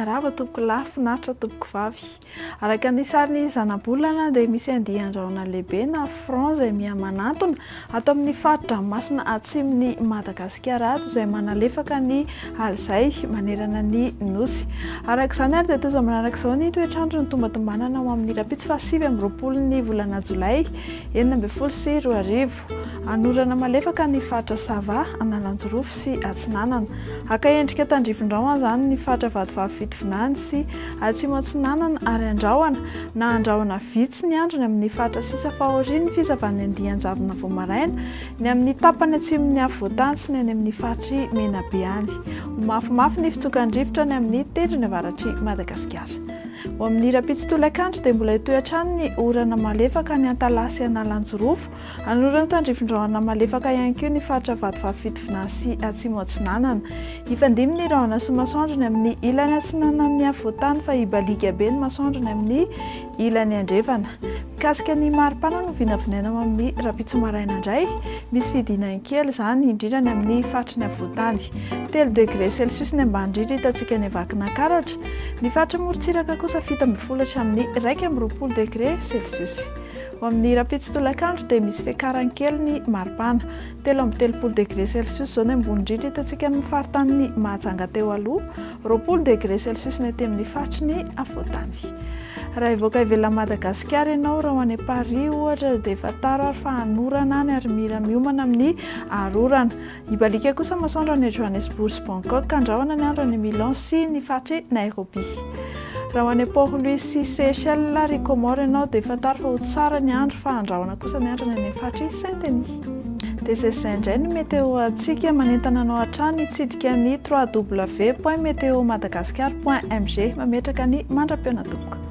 miarava tompoko lahy finaritra tompoko vavy. Araka ny sariny zana-bolana dia misy andian-drahona lehibe na front izay mihamanantona ato amin'ny faritra masina atsimon'ny Madagasikara ato izay manalefaka ny alzay manerana ny nosy. Araka izany ary dia toy izao manaraka izao ny toetr'andro ny tombatombanana ao amin'ny rapitso fahasivy amby roapolo ny volana jolay 2024. Anorana malefaka ny faritra Sava, Analanjorofo sy Atsinanana. Aka endrika tandrifin-drahona zany ny faritra Vadivavy Fitovinany sy Atsimo Atsinanana ary Andrahoana na Andrahoana vitsy ny andro ny amin'ny faritra sisa fahoriany fizavan'ny Andian-Javona Voamaraina ny amin'ny tapany atsimon'ny Afovoantany sy ny any amin'ny faritry Menabe any. Mafimafy ny fitsokan-drivotra ny amin'ny tendrony avaratry Madagasikara. Ao amin'ny rapitso tolakandro dia mbola hitoetrany ny orana malefaka ny Antalasy Analanjorofo, anorana tandrifin-drahona malefaka ihany koa ny faritra Vadivavy Fitovinany sy Atsimo Atsinanana. Hifandimby ny rahona sy masoandro ny amin'ny ilany Atsinanan'ny Afovoantany fa hibaliaka be ny masoandro ny amin'ny ilany Andrevana. Mikasika ny maripana no vinavinaina ao amin'ny rapitso maraina indray, misy fidinany kely izany indrindra ny amin'ny faritry ny Afovoantany. 3°C ny ambany indrindra hitantsika ny Vakinankaratra, ny faritra Morotsiraka kosa 7 amin'ny 20°C. Ao amin'ny rapitso tolakandro dia misy fiakarany kely ny maripana, 3 zao ny ambony indrindra hitantsika amin'ny faritany Mahajanga teo aloha, 20°C ny aty amin'ny faritry ny Afovoantany. Raha evoaka ivelan'i Madagasikara ianao raha ho any Paris ohatra dia efa taro ary fa hanorana any ary mila miomana amin'ny arorana. Hibalika kosa masoandro any Johannesburg sy Bangkok, Andrahoana ny andro any Milan sy ny faritry Nairobi. Raha ho any Port-Louis sy Seychelles ary Comores ianao dia efa taro fa ho tsara ny andro fa Andrahoana kosa ny andro any faritry Saint-Denis. Dia izay indray ny meteo antsika manentana anao hatrany hitsidika ny www.meteomadagasikara.mg mametraka ny mandra-peona tompoko.